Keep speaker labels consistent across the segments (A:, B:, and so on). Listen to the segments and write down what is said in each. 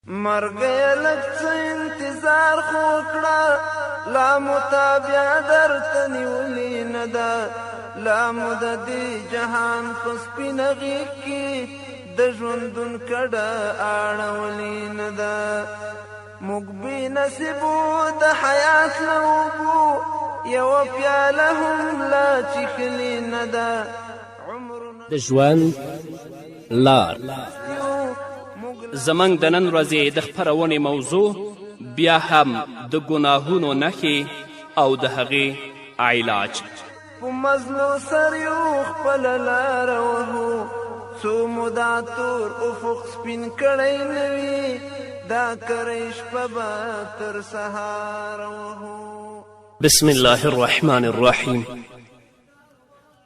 A: مرګ لږ څه انتظار خو وکړه، لا مو تابیا درته نیولې نه ده، لا مو د دې جهان په سپینه غېږ کې د ژوندون کډه اړولې نه ده. موږ بې نصیبو د حیات له اوبو یوه پیاله هم لا څښلې نه ده.
B: د ژوند لار زموږ د نن ورځې د خپرونې موضوع بیا هم د ګناهونو نښې او د هغې علاج.
A: په مزلو سر یو خپله لاره وهو، څو مو دا تور افق سپین کړی نه وي، دا کری شپه به تر سهاره وهو.
B: بسم الله الرحمن الرحيم.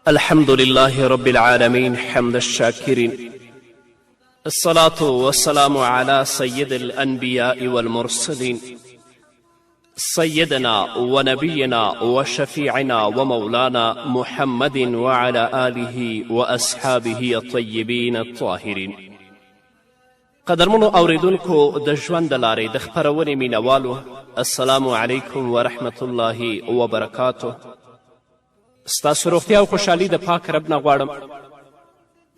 B: الحمد لله رب العالمين حمد الشاكرين، الصلاة والسلام على سيد الأنبياء والمرسلين سيدنا ونبينا وشفيعنا ومولانا محمد وعلى آله وأصحابه الطيبين الطاهرين. قدرمنو اوریدونکو د ژوند د لارې د خپرونې مینوالو، السلام علیکم ورحمة الله وبرکاته. ستاسو روغتیا او خوشحالي د پاک رب نه غواړم،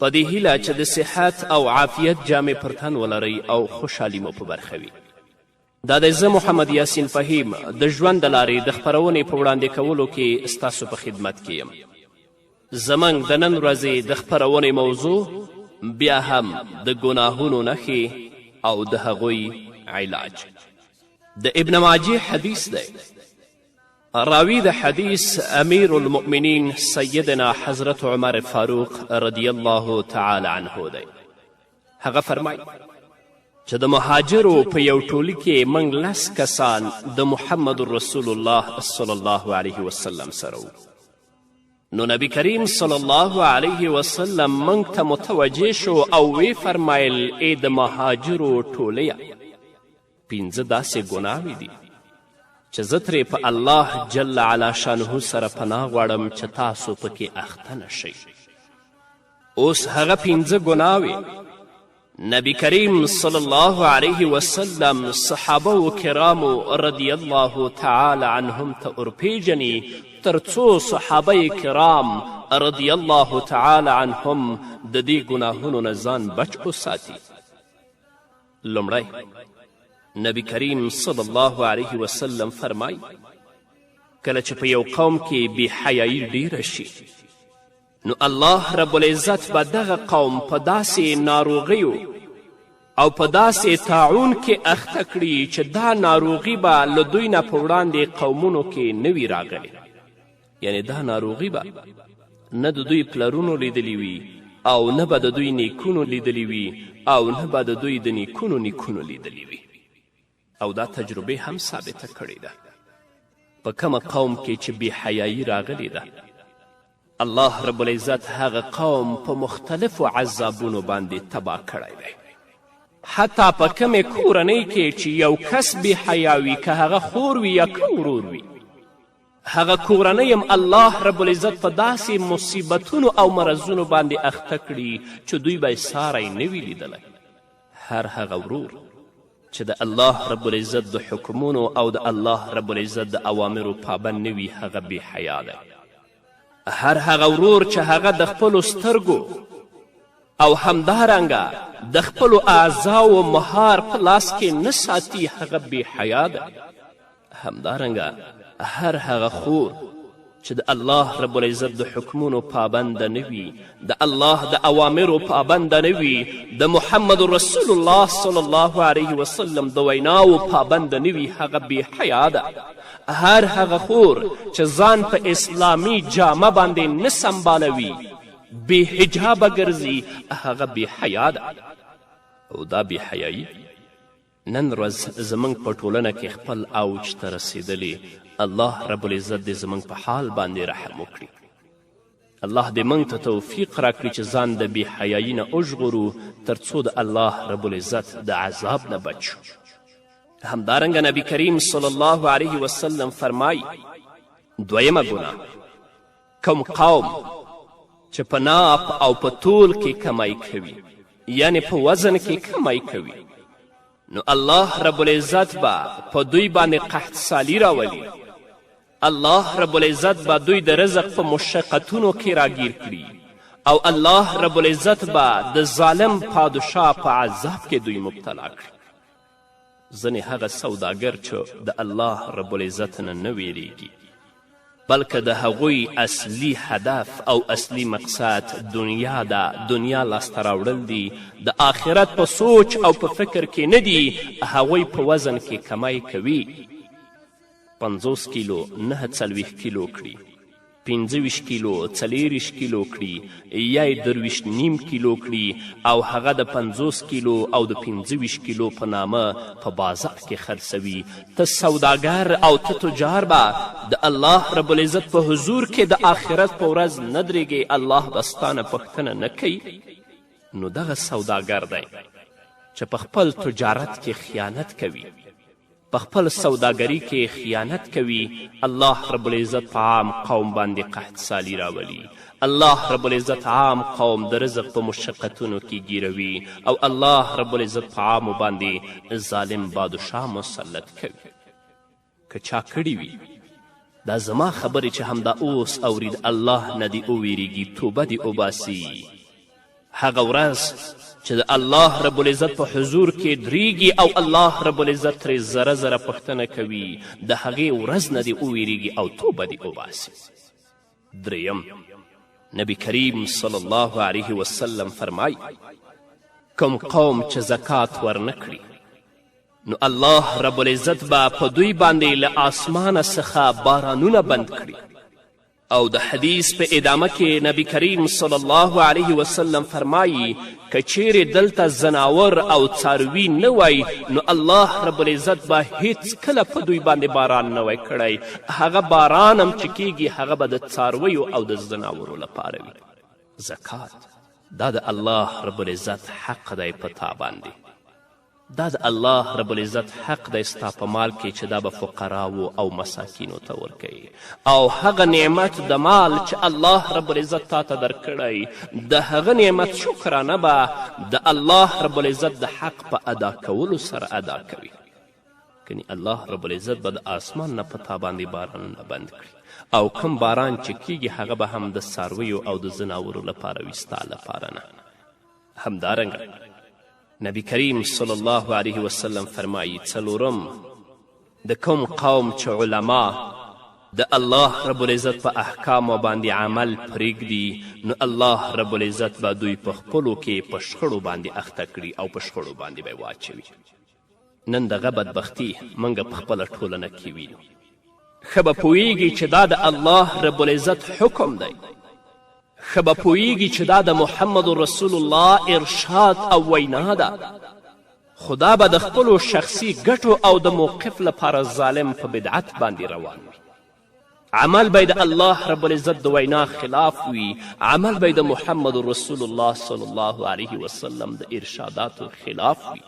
B: په دې هیله چې د صحت او عافیت جامې پر تن ولرئ او خوشحالي مو په برخه وي. دا دی زه محمد یاسین فهیم د ژوند د لارې د خپرونې په وړاندې کولو کې ستاسو په خدمت کې یم. زموږ د نن ورځې د خپرونې موضوع بیا هم د ګناهونو نښې او د هغوی علاج. د ابن ماجه حدیث دی. راوی د حدیث امیر المؤمنین سیدنا حضرت عمر فاروق رضی الله تعالی عنه دی. هغه فرمای چې د مهاجرو په یو ټولي کې موږ 10 کسان د محمد رسول الله صلی الله علیه وسلم سره وو. نو نبی کریم صلی الله علیه وسلم موږ ته متوجه شو او وی فرمایل ای د مهاجرو ټوليه، 5 داسې ګناوې دي چې زه ترې په الله جل علا شانه سره پناه غواړم چې تاسو پکې اخته نشئ. اوس هغه 5 ګناوې نبی کریم صلی الله علیه وسلم صحابه و کرامو رضی الله تعالی عنهم ته ورپېژني، تر څو صحابه کرام رضی الله تعالی عنهم د دې ګناهونو نه ځان بچ وساتي. لومړی نبی کریم صلی الله علیه وسلم فرمای کله چې په یو قوم کې بې حیایي ډیره شي، نو الله رب العزت به دغه قوم په داسې ناروغیو او په داسې طاعون کې اخته کړي چې دا ناروغي به له دوی نه په وړاندې قومونو کې نه وي راغلې. یعنی دا ناروغي به نه د دوی پلرونو لیدلی وي او نه به د دوی نیکونو لیدلی وي او نه به د دوی د نیکونو نیکونو لیدلی وي. او دا تجربه هم ثابته کړې ده. په کومه قوم کې چې بې حیایي راغلې ده، الله رب العزت هغه قوم په مختلفو عذابونو باندې تباه کړی دی. حتی په کومې کورنۍ کې چې یو کس بې حیا وي، که هغه خور وي یا که ورور وي، هغه کورنۍ هم الله رب العزت په داسې مصیبتونو او مرضونو باندې اخته کړي چې دوی به یې ساری نه وي لیدلی. هر هغه ورور چې د الله رب العزت د حکمونو او د الله رب العزت د اوامرو پابند نه وي، هغه بې حیا دی. هر هغه ورور چې هغه د خپلو سترګو او همدارنګه د خپلو اعضاو مهار په لاس کې نه ساتي، هغه بې حیا دی. همدارنګه هر هغه خور چې د الله رب العزت د حکمونو پابنده نه وي، د الله د اوامرو پابنده نه وي، د محمد رسول الله صلی الله علیه وسلم د ویناو پابنده نه وي، هغه بې حیا ده. هر هغه خور چې ځان په اسلامي جامه باندې نه سنبالوي، بې حجابه ګرځي، هغه بې حیا ده. او دا بې حیایي نن ورځ زموږ په ټولنه کې خپل اوج ته رسېدلې. الله رب العزت دې زموږ په حال باندې رحم وکړي. الله دې موږ ته توفیق راکړي چې ځان د بې حیایي نه وژغورو، تر څو د الله رب العزت د عذاب نه بچ شو. همدارنګه نبی کریم صلی الله علیه وسلم فرمای دویمه ګناه، کوم قوم چې په ناپ او په طول کې کمای کوي، یعنی په وزن کې کمای کوي، نو الله رب العزت به په دوی باندې قحط سالی راولي. الله رب العزت به دوی د رزق په مشقتونو کې راګیر کړي او الله رب العزت به د ظالم پادشاه په عذاب کې دوی مبتلا کړي. ځینې هغه سوداګر چې د الله رب العزت نه نه ویریږي بلکې د هغوی اصلي هدف او اصلي مقصد دنیا ده، دنیا لاسته راوړل دي، د آخرت په سوچ او په فکر کې نه دي. هغوی په وزن کې کمای کوي، 50 کیلو 49 کیلو کړي، 25 کیلو 40 کیلو کړي، یا یې 22.5 کیلو کړي او هغه د 50 کیلو او د 25 کیلو په نامه په بازار کې خرڅوي. ته سوداګر او ته تجار به د الله رب العزت په حضور کې د آخرت په ورځ نه درېږې، الله به ستانه پوښتنه نه کوي. نو دغه سوداګر دی چې په خپل تجارت کې خیانت کوي، په خپل سوداګري کې خیانت کوي، الله رب العزت په عام قوم باندې قحط سالی راولي. الله رب العزت عام قوم د رزق په مشقتونو کې ګیروي او الله رب العزت په عامو باندې ظالم بادشاه مسلط کوي. که چا کړي وي دا زما خبرې چې همدا اوس اورید الله نه دې وویریږي، توبه دې وباسي. هغه ورځ چې د الله رب العزت په حضور کې دریږي او الله رب العزت ترې زره زره پوښتنه کوي، د هغې ورځ نه دې وویریږي او توبه دې وباسي. دریم، نبی کریم صلی الله علیه وسلم فرمای کوم قوم چې زکات ورنه کړي نو الله رب العزت به په دوی باندې له آسمانه څخه بارانونه بند کړي. او د حدیث په ادامه کې نبی کریم صلی الله علیه وسلم فرمایی که چیرې دلته زناور او څاروي نه وای نو الله رب العزت به هیڅ کله په دوی باندې باران نه وای کړی. هغه باران هم چې کیږي هغه به د څارویو او د زناورو لپاره وي. زکات دا د الله رب العزت حق دی په تا باندې، دا د الله رب العزت حق دی ستا په مال کې چې دا به فقراو او مساکینو ته ورکوي. او هغه نعمت د مال چې الله رب العزت تا ته درکړی د هغه نعمت شکرانه به د الله رب العزت د حق په ادا کولو سره ادا کوي. کنی الله رب العزت به د آسمان نه په تا باندې بارانونه بند کړي او کم باران چې کیږي هغه به هم د څارویو او د زناورو لپاره وي، ستا لپاره نه. همدارنګه نبی کریم صلی الله علیه وسلم فرمایی څلورم، د کوم قوم چې علما د الله رب العزت په احکامو باندې عمل پرېږدي نو الله رب العزت به دوی په خپلو کې په شخړو باندې اخته کړي او په شخړو باندې به واچوي. نن دغه بدبختي موږ په خپله ټولنه کې وینو. ښه به پوهیږي چې دا د الله رب العزت حکم دی، ښه به پوهیږي چې دا د محمد رسول الله ارشاد او وینا ده، خو دا به د خپلو شخصي ګټو او د موقف لپاره ظالم په بدعت باندې روان وي. عمل به د الله رب العزت د وینا خلاف وي، عمل به د محمد رسول الله صلی الله علیه وسلم د ارشاداتو خلاف وي.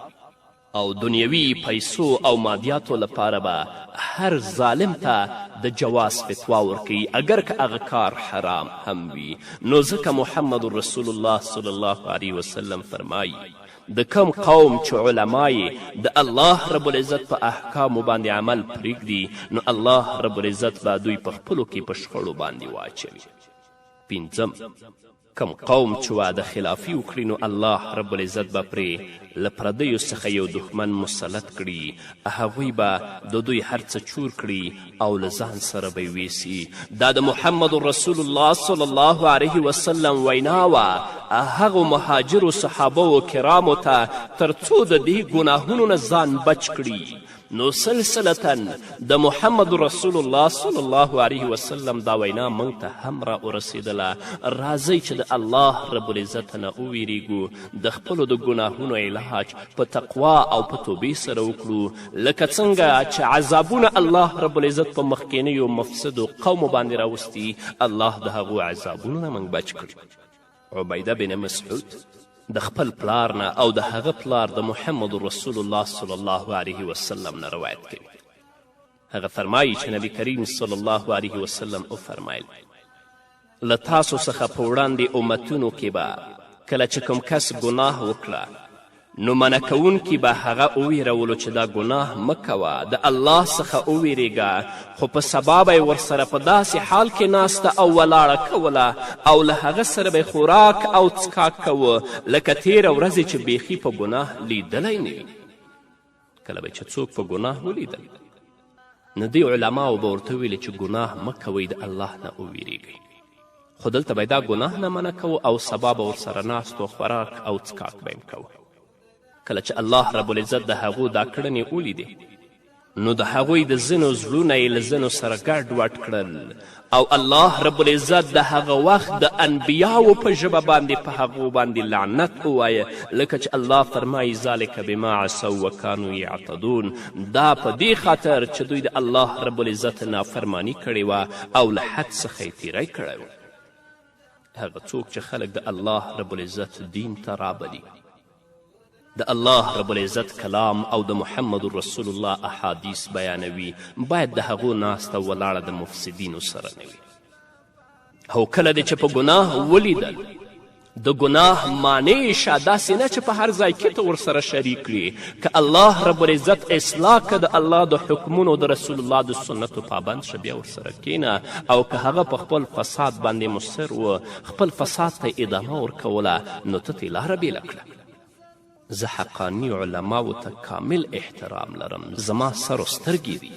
B: او دنیوي پیسو او مادیاتو لپاره به هر ظالم ته د جواز فتوا ورکوي اگر که هغه کار حرام هم وي. نو ځکه محمد رسول الله صلی الله علیه وسلم فرمایي د کوم قوم چې علما د الله رب العزت په احکامو باندې عمل پرېږدي نو الله رب العزت به دوی په خپلو کې په شخړو باندې واچوي. پنځم، کم قوم چې واده خلافي وکړي نو الله رب العزت به پرې له پردیو څخه یو دښمن مسلط کړي، هغوی به د دوی هر څه چور کړي او له ځان سره به ویسي. دا د محمد رسول الله صلی الله علیه وسلم وینا وه هغو مهاجرو صحابو کرامو ته تر څو د دې ګناهونو نه ځان بچ کړي. نو سلسلتا د محمد رسول الله صلی الله علیه وسلم دا وینا موږ ته هم را ورسېدله. راځئ چې د الله رب العزت نه وویریږو، د خپلو د ګناهونو علاج په تقوا او په توبې سره وکړو، لکه څنګه چې عذابونه الله رب العزت په مخکینیو مفسدو قومو باندې راوستي، الله د هغو عذابونو نه موږ بچ کړي. عبیده بن مسعود د خپل پلار نه او د هغه پلار د محمد رسول الله صلی الله علیه وسلم نه روایت کوي. هغه فرمایي چې نبی کریم صلی الله علیه وسلم وفرمیل له تاسو څخه په وړاندې امتونو کې به کله چې کوم کس ګناه وکړه نو منع کوونکي به هغه وویرولو چې دا ګناه مه کوه، د الله څخه وویرېږه، خو په سبا به یې ورسره په داسې حال کې ناسته او ولاړه کوله او له هغه سره به خوراک او څښاک کوه لکه تېره ورځې چې بیخي په ګناه لیدلی نه وي. کله به چې څوک په ګناه ولیدل نو دې علماو به ورته ویلې چې ګناه مه کوئ، د الله نه وویرېږئ. خو دلته به دا ګناه نه منع کوو او سبا به ورسره ناست و خوراک او څښاک به یې کوو. کله چې الله رب العزت د هغو دا کړنې ولیدې نو د هغوی د ځینو زړونه یې له ځینو سره ګډ وډ کړل او الله رب العزت د هغه وخت د انبیاو په ژبه باندې په هغو باندې لعنت ووایه، لکه چې الله فرمایي ذلک بما عصوا وکانو یعتدون، دا په دې خاطر چې دوی د الله رب العزت نافرمانی کړې وه او له حد څخه یې تیری کړی و. هغه څوک چې خلک د الله رب العزت دین ته رابلي، د الله رب العزت کلام او د محمد رسول الله احادیث بیانوي، باید د هغو ناسته ولاړه د مفسدینو سره نه وي. او کله دې چې په ګناه ولیدل د ګناه معنی شه، داسې نه چې په هر ځای کې ته ورسره شریک کړي. که الله رب العزت اصلاح که د الله د حکمونو د رسول الله د سنتو پابند شه، بیا ورسره کینه. او که هغه په خپل فساد باندې مصر و، خپل فساد ته ادامه ورکوله، نو ته ترې لاره بیله کړه. زه حقانی علماو ته کامل احترام لرم، زما سر و سترګې دي،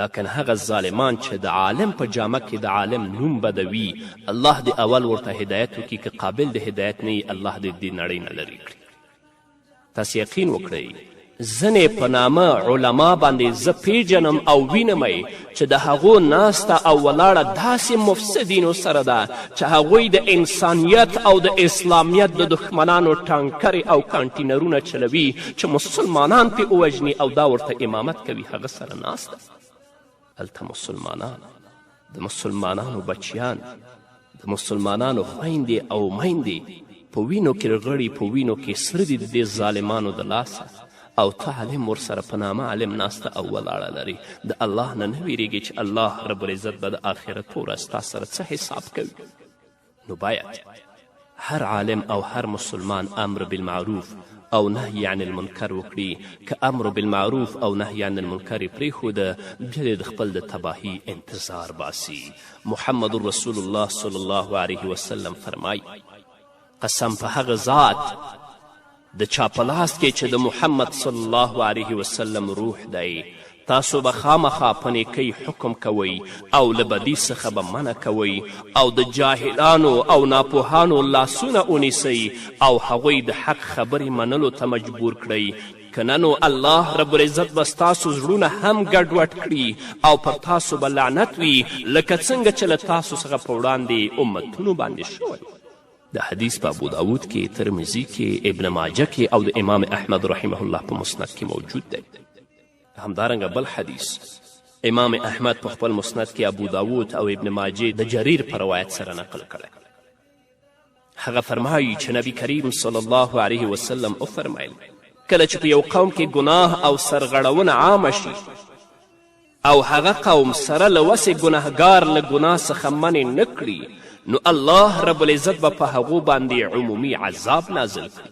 B: لکن هغه ظالمان چې د عالم په جامه کې د عالم نوم بدوي، الله دې اول ورته هدایت وکړي، که قابل د هدایت نه الله دې دې نړۍ نه لرې کړي. تاسې یقین وکړئ ځینې په نامه علما باندې زه پیژنم او وینمئ چې د هغو ناسته او ولاړه داسې مفسدینو سره ده چې هغوی د انسانیت او د اسلامیت د دښمنانو ټانکرې او کانټینرونه چلوي چې مسلمانان پې ووژني او دا ورته امامت کوي، هغه سره ناسته. هلته مسلمانان، د مسلمانانو بچیان، د مسلمانانو خویندې او میندې په وینو کې رغړي، په وینو کې سره دي د دې ظالمانو د لاسه، او ته عالم ورسره په نامه عالم ناسته او ولاړه لري. د الله نه نه ویرېږي چې الله رب العزت به د آخرت په ورځ تا سره څه حساب کوي. نو باید هر عالم او هر مسلمان امر بالمعروف او نهی عن المنکر وکړي. که امر بالمعروف او نهی عن المنکر پرېښوده، بیا د خپل د تباهي انتظار باسي. محمد رسول الله صلی الله علیه وسلم فرمایي قسم په هغه ذات د چا په لاس کې چې د محمد صلی الله علیه وسلم روح دی، تاسو به خامخا په نیکۍ حکم کوئ او له بدي څخه به منع کوئ او د جاهلانو او ناپوهانو لاسونه ونیسئ او هغوی د حق خبرې منلو ته مجبور کړئ. که نه نو الله رب العزت به ستاسو زړونه هم ګډوډ کړي او پر تاسو به لعنت وي، لکه څنګه چې له تاسو څخه په وړاندې امتونو باندې شوی. د حدیث په ابو داود کې، ترمذي کې، ابن ماجه کې او د امام احمد رحمه الله په مسند کې موجود دی. همدارنګه بل حدیث امام احمد په خپل مسند کې ابو داود او ابن ماجه د جریر په روایت سره نقل کړی. هغه فرمایي چې نبی کریم صلی الله علیه وسلم وفرمیل کله چې په یو قوم کې ګناه او سرغړونه عامه شي او هغه قوم سره له وسې ګناهګار له ګناه څخه منې نه کړي، نو الله رب العزت به په هغو باندې عمومي عذاب نازل کړي.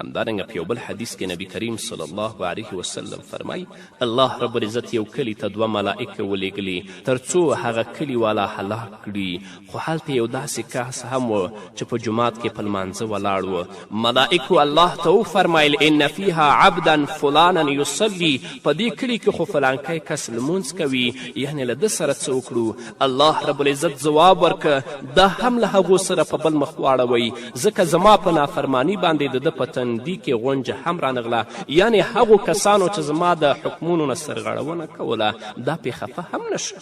B: همدارنګه په یو بل حدیث کې نبی کریم صلی الله علیه وسلم فرمایي الله رب العزت یو کلي ته 2 ملائکه ولیږلي تر څو هغه کلي والا هلاک کړي. خو هلته یو داسې کس هم و چې په جومات کې په لمانځه ولاړ و. ملائکو الله ته وفرمیل ان فیها عبدا فلانا یصلي، په دې کلي کې خو فلانکی کس لمونځ کوي، یعنې له ده سره څه وکړو؟ الله رب العزت ځواب ورکه دا هم له هغو سره په بل مخ واړوئ، ځکه زما په نافرمانی باندې د ده په تندي کې غونجه هم رانغله، یعنې هغو کسانو چې زما د حکمونو نه سرغړونه کوله دا پې خفه هم نشه.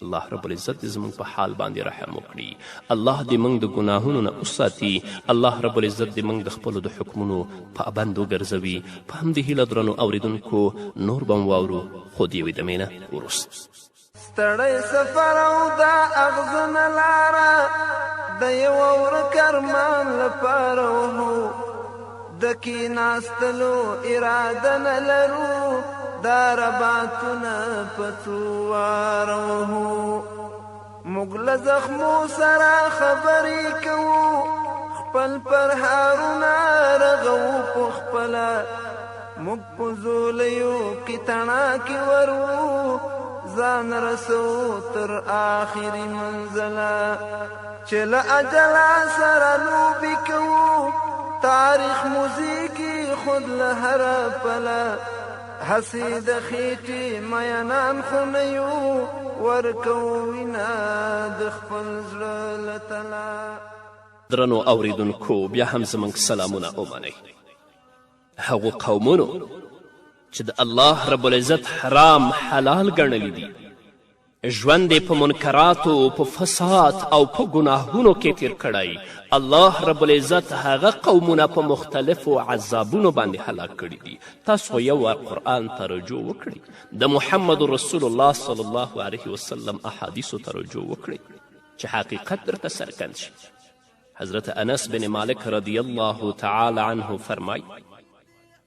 B: الله رب العزت دې زموږ په حال باندې رحم وکړي. الله دې موږ د ګناهونو نه وساتي. الله رب العزت دې موږ د خپلو د حکمونو پابند وګرځوي. په همدې هیله درنو اوریدونکو نور به م واورو، خو د یوې دمې نه وروسته.
A: ستړی سفر او دا اغزنه لاره د یوه ورک ارمان لپاره وهو، د کیناستلو اراده نه لرو، دا رباطونه په څو واره وهو. موږ له زخمو سره خبرې کوو، خپل پرهارونه رغو په خپله موږ په زولیو کې تڼاکې ورو ځان رسو تر آخري منزله چې له اجله سره لوبې کوو تاریخ موزیکي خود له هره پله هسې د خېټې مینان خو نه یو ورکوو وینه د خپل زړه له تله.
B: درنو اوریدونکو بیا هم زموږ سلامونه ومنئ. هغو قومونو چې د الله رب العزت حرام حلال ګڼلی دي ژوند یې په منکراتو په فساد او په ګناهونو کې تیر کړی الله رب العزت هغه قومونه په مختلفو عذابونو باندې هلاک کړي دي. تاسو یو وار قرآن ته رجوع وکړئ د محمد رسول الله صلی الله علیه وسلم احادیثو ته رجوع وکړئ چې حقیقت درته څرګند شي. حضرت انس بن مالک رضی الله تعالی عنه فرمای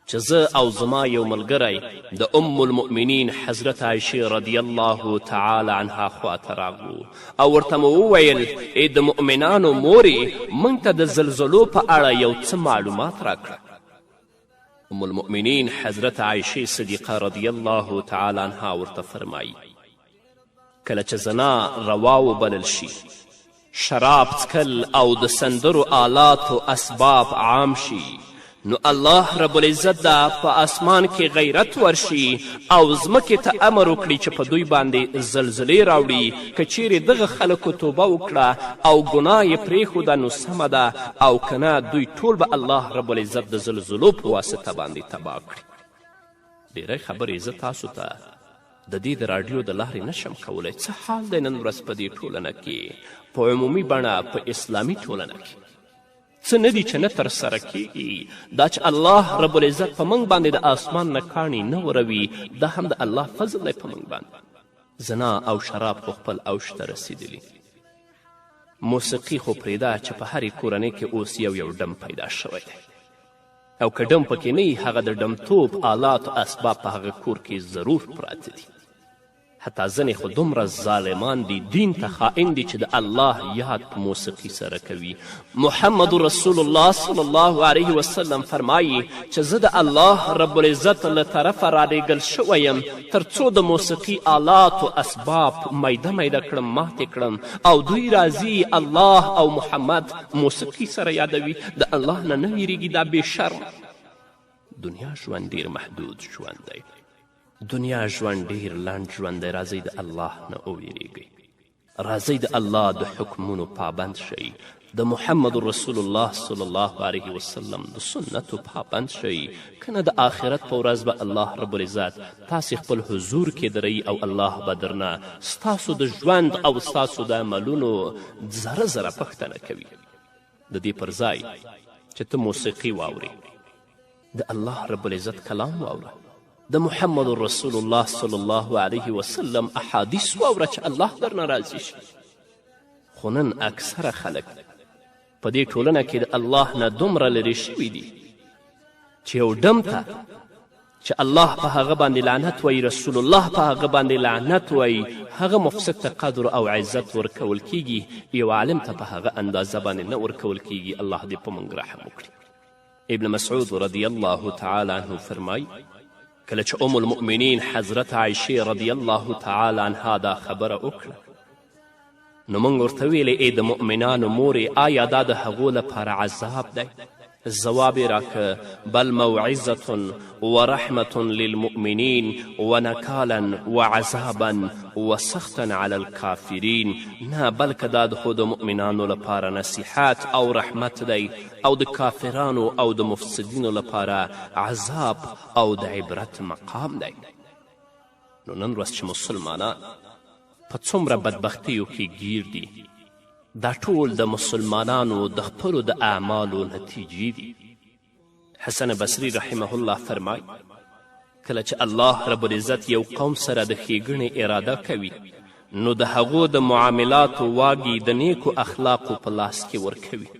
B: چې زه او زما یو ملګری د ام المؤمنین حضرت عایشې رضی الله تعالی عنها خواته راغلو او ورته مو وویل ای د مؤمنانو مورې موږ ته د زلزلو په اړه یو څه معلومات راکړه. ام المؤمنین حضرت عایشې صدیقه رضی الله تعالی عنها ورته فرمایي کله چې زنا روا وبلل شي شراب څکل او د سندرو آلات و اسباب عام شي نو الله رب العزت دا په اسمان کې غیرت ورشي او ځمکې ته امر وکړي چې په دوی باندې زلزلې راوړي که چیرې دغه خلکو توبه وکړه او ګناه یې پرېښوده نو سمه ده او که نه دوی ټول به الله رب العزت د زلزلو په واسطه باندې تباه کړي. ډېری خبرې زه تاسو ته د دې د راډیو د لارې نشم کولی څه حال دی نن ورځ په دې ټولنه کې په عمومي بڼه په اسلامي ټولنه کې څه نه دي چې نه ترسره کیږي. دا چې الله رب العزت په موږ باندې د آسمان نه کاڼي نه وروي دا هم د الله فضل دی په موږ باندې. زنا او شراب خو خپل اوج ته رسیدلي. موسیقي خو پرېږده چې په هرې کورنۍ کې اوس یو ډم پیدا شوی دی او که ډم پکې نه وي هغه د ډمتوب آلات و اسباب په هغه کور کې ضرور پراته دي. حتی ځینې خو دومره ظالمان دي دین ته خائن دي چې د الله یاد په موسیقي سره کوي. محمد رسول الله صلی الله علیه وسلم فرمایي چې زه د الله رب العزت له طرفه رالیږل شوی یم تر څو د موسیقي آلات و اسباب میده میده کړم ماتې کړم او دوی راځي الله او محمد موسیقي سره یادوي د الله نه نه ویریږي دا بې شرم. دنیا ژوند ډیر محدود ژوند دی. دنیا ژوند ډیر لنډ ژوند دی. راځئ د الله نه وویریږئ. راځئ د الله د حکمونو پابند شئ. د محمد رسول الله صلی الله علیه وسلم د سنتو پابند شئ. کنه د آخرت په ورځ به الله رب العزت تاسې خپل حضور کې دروي او الله به درنه ستاسو د ژوند او ستاسو د عملونو ذره ذره پوښتنه کوي. د دې پر ځای چې ته موسیقي واورې د الله رب العزت کلام واوره د محمد رسول الله صلی الله علیه وسلم احادیث واوره چې الله درنه راضي شي. خو نن اکثره خلک په دې ټولنه کې د الله نه دومره لرې شوي دي چې یو ډم ته چې الله په هغه باندې لعنت وایي رسول الله په هغه باندې لعنت وایي هغه مفسد ته قدر او عزت ورکول کیږي یو عالم ته په هغه اندازه باندې نه ورکول کیږي. الله دې په موږ رحم وکړي. ابن مسعود رضی الله تعالی عنه فرمای کله چې ام المؤمنین حضرت عایشې رضی الله تعالی عنها دا خبره وکړه نو موږ ورته ویلې ای د مؤمنانو مورې آیا دا د هغو لپاره عذاب دی؟ ځواب یې راکه بل موعظة ورحمة للمؤمنین ونکالا وعذابا وسختا علی الکافرین. نه بلکه دا د خو د مؤمنانو لپاره نصیحت او رحمت دی او د کافرانو او د مفسدینو لپاره عذاب او د عبرت مقام دی. نو نن ورځ چې مسلمانان په څومره بدبختیو کې گیر دي دا ټول د مسلمانانو د خپلو د اعمالو نتیجې دي. حسن بصری رحمه الله فرمای کله چې الله رب العزت یو قوم سره د ښېګڼې اراده کوي نو د هغو د معاملاتو واګي د نیکو اخلاقو په لاس کې ورکوي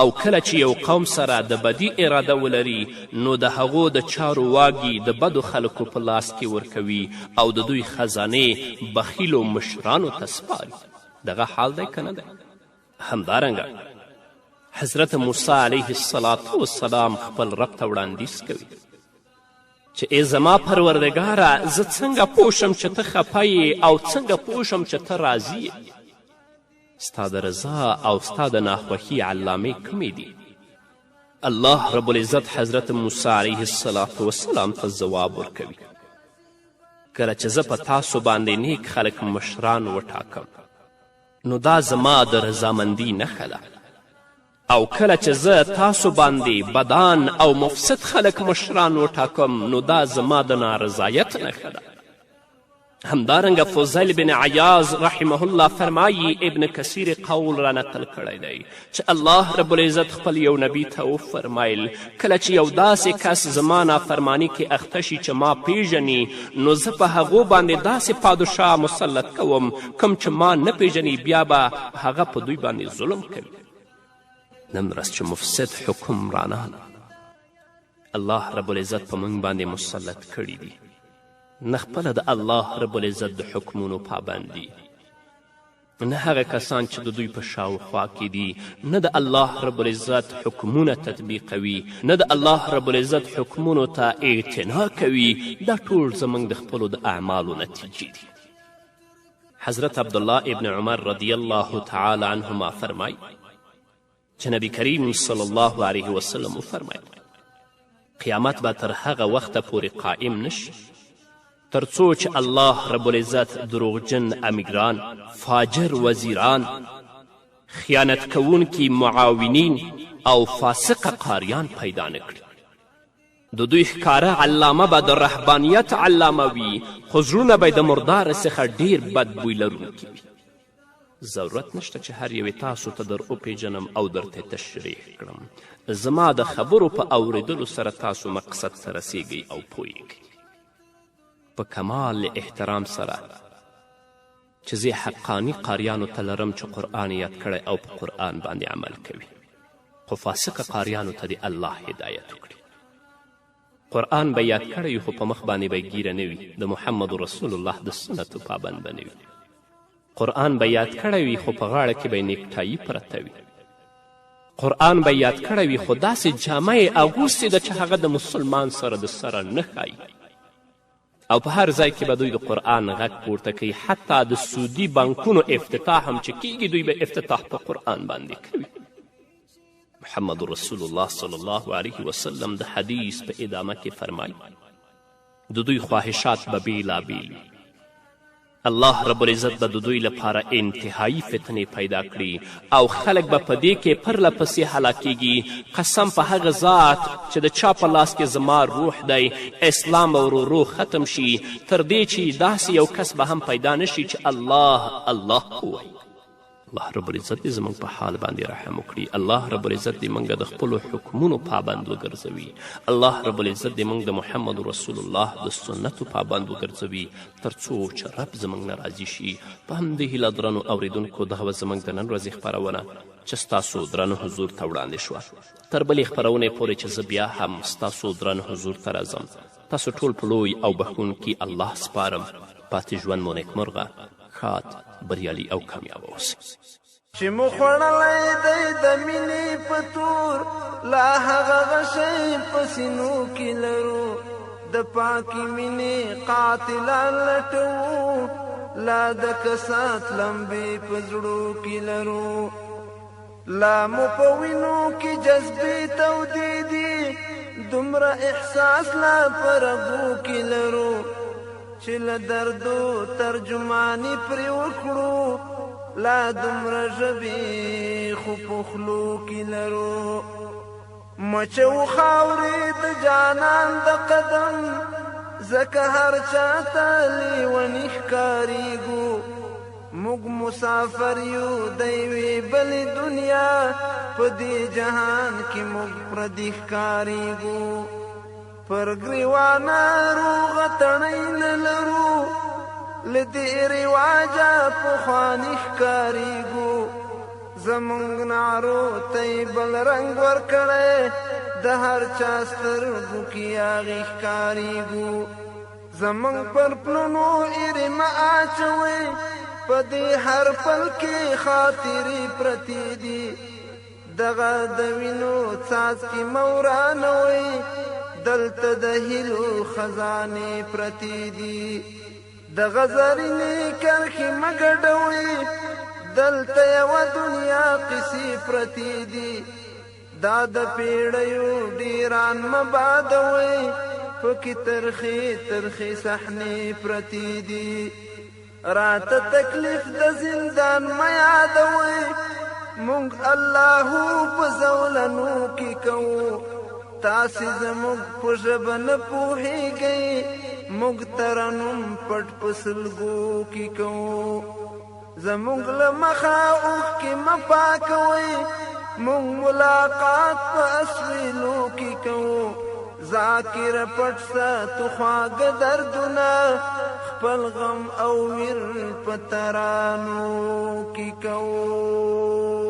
B: او کله چې یو قوم سره د بدی اراده ولري نو د هغو د چارو واګي د بدو خلکو په لاس کې ورکوي او د دوی خزانې بخیلو مشرانو ته سپاري. دغه حال دی که نه دی؟ همدارنګه حضرت موسی علیه السلام خپل رب ته وړاندیز کوي چې ای زما پروردګاره زه څنګه پوه شم چې ته خفه یې او څنګه پوه شم چې ته راضي یې ستا د رضا او ستا د ناخوښي علامې کومې دي الله رب العزت حضرت موسی علیه السلام ته ځواب ورکوي کله چې زه په تاسو باندې نیک خلک مشران وټاکم نو دا زما د رضامندي نښه ده او کله چې زه تاسو باندې بدان او مفسد خلک مشران وټاکم نو دا زما د نارضایت نښه ده همدارنګه فضیل بن عیاض رحمه الله فرمایي ابن کثیر قول را نقل کړی دی چې الله رب العزت خپل یو نبی ته وفرمایل کله چې یو داسې کس زما نافرمانی کې اخته شي چې ما پیژني نو زه په هغو باندې داسې پادشاه مسلط کوم کوم چې ما نه پیژني بیا به هغه په دوی باندې ظلم کوي نن ورځ چې مفسد حکمرانان الله رب العزت په موږ باندې مسلط کړي دي نه خپله د الله رب العزت د حکمونو پابند دي نه هغه کسان چې د دوی په شاوخوا کې دي نه د الله رب العزت حکمونه تطبیقوي نه د الله رب العزت حکمونو ته اعتنا کوي دا ټول زموږ د خپلو د اعمالو نتیجې دي حضرت عبدالله ابن عمر رضی الله تعالی عنهما فرمای چې نبی کریم صلی الله علیه وسلم وفرمایل قیامت به تر هغه وخته پورې قائم نشي تر څو چې الله رب العزت دروغجن امیران فاجر وزیران خیانت کوونکي معاونین او فاسقه قاریان پیدا نکړي د دوی ښکاره علامه به د رهبانیت علامه وي خو زړونه به د مردار څخه ډیر بد بوی لرونکي وي ضرورت نشته چې هر یوې تاسو ته در وپیژنم او درته تشریح کړم زما د خبرو په اوریدلو سره تاسو مقصد ته رسیږئ او پوهیږئ په کمال احترام سره چې زه حقانی قاریانو ته لرم چې قرآن یاد کړی او په قرآن باندې عمل کوي خو فاسقه قاریانو ته د الله هدایت وکړي قرآن به یاد کړی خو په مخ باندې به ګیره نه وي د محمد رسول الله د سنتو پابند به نه وي قرآن به یاد کړی وي خو په غاړه کې به نیکټایي پرته وي قرآن به یاد کړی وي خو داسې جامه یې اغوستې ده چې هغه د مسلمان سره د سره نه ښایي او په هر ځای کې به دوی د قرآن غږ پورته کوي حتی د سودي بانکونو افتتاح هم چې کیږي دوی به افتتاح په قرآن باندې کوي محمد رسول الله صلی الله علیه وسلم د حدیث په ادامه کې فرمایي د دوی خواهشات به بیلابیل وي الله رب العزت به د دوی لپاره انتهایی فتنې پیدا کړي او خلک به په دې کې پرله پسې هلاکیږي قسم په هغه ذات چې د چا په لاس کې زما روح دی اسلام به ورو ختم شي تر دې چې داسې یو کس به هم پیدا نشي چې الله الله ووایي الله رب العزت دې زموږ په حال باندې رحم وکړي الله رب العزت دې موږ د خپلو حکمونو پابند وګرځوي الله رب العزت دې موږ د محمد رسول الله د سنتو پابند وګرځوي تر څو چې رب زموږ نه راضي شي په همدې هیله درنو اوریدونکو دغه به زموږ د نن ورځې خپرونه چې ستاسو درنو حضور ته وړاندې شوه تر بلې خپرونې پورې چې زه بیا هم ستاسو درنو حضور ته راځم تاسو ټول په لوی او بښونکي الله سپارم پاتې ژوند مو نیکمرغه ښاد بریالي او کامیابه اوسئ
A: چې مو خوړلی دی د مینې په تور لا هغه غشی په سینو کې لرو د پاکې مینې قاتلان لټوو لا د کسات لمبې په زړو کې لرو لا مو په وینو کې جذبې تودې دي دومره احساس لا په رګو کې لرو چې له دردو ترجماني پرې وکړو لا دومره ژبې خو په خولو کې لرو مچو خاورې د جانان د قدم ځکه هر چا ته لیوني ښکارېږو موږ مسافر یو د یوې بلې دنیا په دې جهان کې موږ پردي ښکارېږو پر ګریوانه روغه تڼۍ نه لرو له دې رواجه پخواني ښکارېږو زموږ نارو ته یې بل رنګ ورکړی د هر چا سترګو کې هغې ښکارېږو زموږ پر پلونو ایرې مه اچوئ په دې هر پل کې خاطرې پرتې دي دغه د وینو څاڅکي مورانوي دلته د هیلو خزانې پرتې دي دغه زرینې کرښې مه ګډوئ دلته یوه دنیا قصې پرتې دي دا د پیړیو ډیران مه بادوئ پکې ترخې ترخې صحنې پرتې دي راته تکلیف د زندان مه یادوئ مونږ اللهو په زولنو کې کوو تاسې زموږ په ژبه نه پوهېږئ موږ ترنم پټ په سلګو کې کوو زموږ له مخه اوښکې مه پاکوئ موږ ملاقات په اسویلو کې کوو ذاکره پټ ساتو خواږه دردونه خپل غم او ویر په ترانو کې کوو